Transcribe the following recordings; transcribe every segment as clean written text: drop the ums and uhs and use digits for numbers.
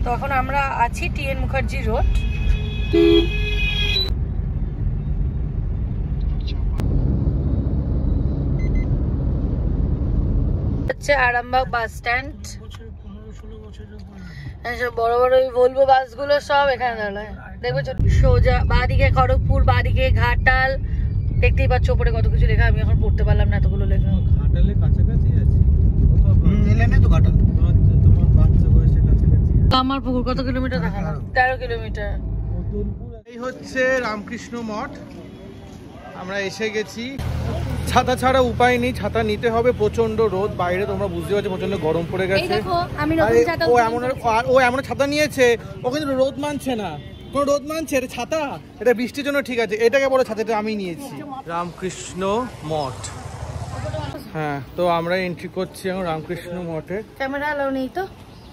তো এখন আমরা আছি টিএন মুখার্জি রোড। হচ্ছে আরামবাগ বাস স্ট্যান্ড। বড় বড় ওই ভলভো বাসগুলো সব এখানে দাঁড়ায়। দেখবো সোজা বাঁদিকে খড়গপুর, বাঁদিকে ঘাটাল, দেখতেই পাচ্ছ উপরে কত কিছু লেখা। আমি এখন পড়তে পারলাম না এতগুলো লেখা। ঘাটালে কাছাকাছি আছে তো ঘাটাল। কামারপুকুর কত কিলোমিটার দেখা না? 13 কিলোমিটার। এই হচ্ছে রামকৃষ্ণ মঠ। আমরা এসে গেছি। ছাতা ছাড়া উপায় নেই, ছাতা নিতে হবে। প্রচন্ড রোদ বাইরে, তোমরা বুঝতে পারছো প্রচন্ড গরম পড়ে গেছে। ও এমন ছাতা নিয়েছে, ও কিন্তু রোদ মানছে না। কোন রোদ মানছে? এটা ছাতা, এটা বৃষ্টির জন্য ঠিক আছে, এটাকে বড় ছাতাটা আমি নিয়েছি। রামকৃষ্ণ মঠ। হ্যাঁ, তো আমরা এন্ট্রি করছি এখন রামকৃষ্ণ মঠে। ক্যামেরা অ্যালাউ নেই তো?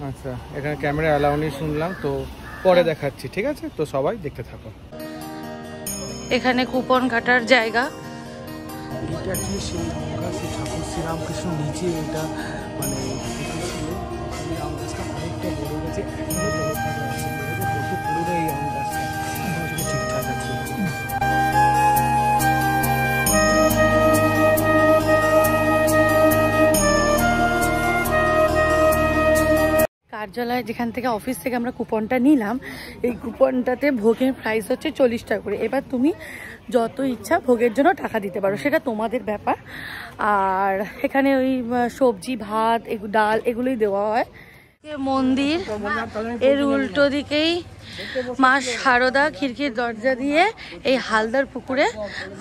আচ্ছা, এখানে ক্যামেরা অ্যালাউ নেই শুনলাম, তো পরে দেখাচ্ছি, ঠিক আছে? তো সবাই দেখতে থাকো। এখানে কুপন কাটার জায়গা। এটা কি সেই ঠাকুর শ্রীরামকৃষ্ণ নিচে, এটা মানে এই আম গাছটা অনেকটা বড় গেছে, এখনো তরতাজা আছে। কত পুরো এই আম গাছটা, ঠিকঠাক আছে। কার্যালয় যেখান থেকে অফিস থেকে আমরা কুপনটা নিলাম, এই কুপনটাতে ভোগের প্রাইস হচ্ছে 40 টাকা করে। এবার তুমি যত ইচ্ছা ভোগের জন্য টাকা দিতে পারো, সেটা তোমাদের ব্যাপার। আর এখানে ওই সবজি, ভাত, ডাল এগুলোই দেওয়া হয়। মন্দির, এর উল্টো দিকেই মা শারদা খিড়কির দরজা দিয়ে এই হালদার পুকুরে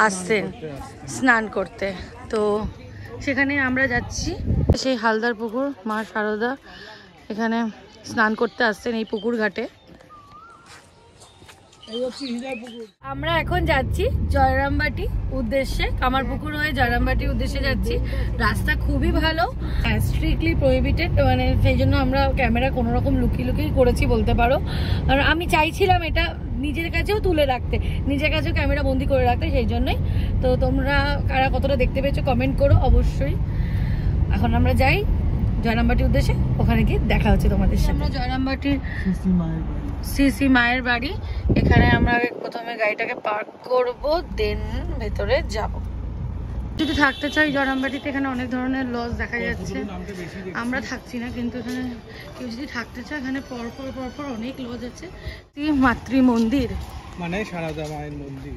আসছেন স্নান করতে। তো সেখানে আমরা যাচ্ছি। সেই হালদার পুকুর, মা শারদা এখানে স্নান করতে আসছেন এই পুকুর ঘাটে। আমরা এখন যাচ্ছি জয়রামবাটি উদ্দেশ্যে, কামারপুকুর হয়ে জয়রামবাটির উদ্দেশ্যে যাচ্ছি। রাস্তা খুবই ভালো, স্ট্রিক্টলি প্রহিবিটেড, মানে সেই জন্য আমরা ক্যামেরা কোনো রকম লুকিয়ে লুকিয়ে করেছি বলতে পারো। আর আমি চাইছিলাম এটা নিজের কাছেও তুলে রাখতে, নিজের কাছেও ক্যামেরা বন্দি করে রাখতে, সেই জন্যই। তো তোমরা কারা কতটা দেখতে পেয়েছো কমেন্ট করো অবশ্যই। এখন আমরা যাই জয়রামবাটির উদ্দেশ্যে, ওখানে গিয়ে দেখা হচ্ছে তোমাদের সাথে। আমরা জয়রামবাটির সিসি মায়ের বাড়ি, এখানে আমরা প্রথমে গাড়িটাকে পার্ক করব, দেন ভেতরে যাব। যদি থাকতে চাই জয়রামবাটিতে, এখানে অনেক ধরনের লজ দেখা যাচ্ছে। আমরা থাকছি না, কিন্তু এখানে কেউ যদি থাকতে চায়, এখানে পরপর অনেক লজ আছে। মাতৃ মন্দির মানে শারদা মায়ের মন্দির।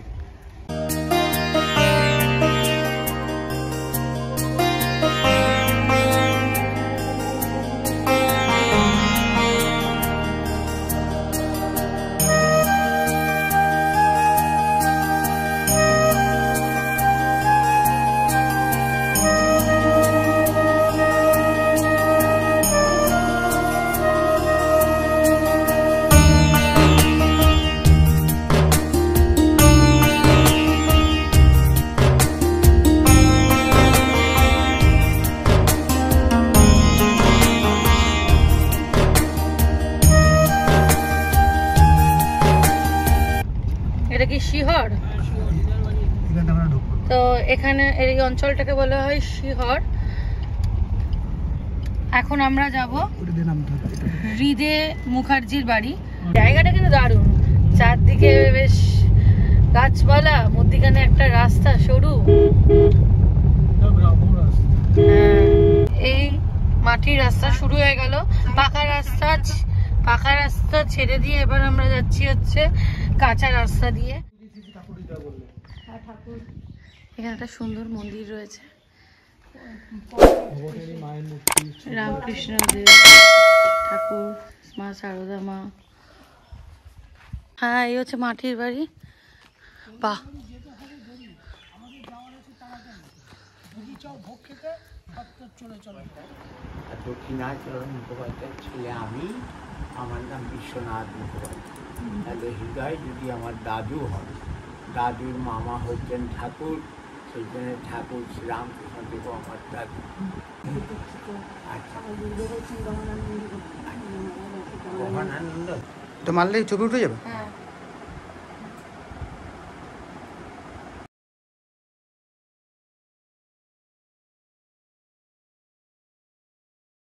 এটা কি শিহর? তো এখানে এই অঞ্চলটাকে বলা হয় শিহর। এখন আমরা যাব হৃদে মুখার্জির বাড়ি। জায়গাটা কিন্তু দারুণ, চারদিকে বেশ গাছপালা, মধ্যিখানে একটা রাস্তা সরু। এই মাটির রাস্তা শুরু হয়ে গেল, পাকা রাস্তা ছেড়ে দিয়ে এবার আমরা যাচ্ছি হচ্ছে কাঁচা রাস্তা দিয়ে। এখানে একটা সুন্দর মন্দির রয়েছে, রামকৃষ্ণ দেব ঠাকুর, মা শারদা মা। হ্যাঁ, এই হচ্ছে মাটির বাড়ি। বাহ, দক্ষিণাচরণ মুখোপাধ্যায়ের ছেলে আমি, আমার নাম বিশ্বনাথ মুখোপাধ্যায়। তাহলে হৃদয় যদি আমার দাদু হয়, দাদুর মামা হচ্ছেন ঠাকুর, সেই জন্য ঠাকুর শ্রীরামকৃষ্ণ দেব আমার দাদু। তো মারলে ছবি উঠে যাবে। হ্যাঁ।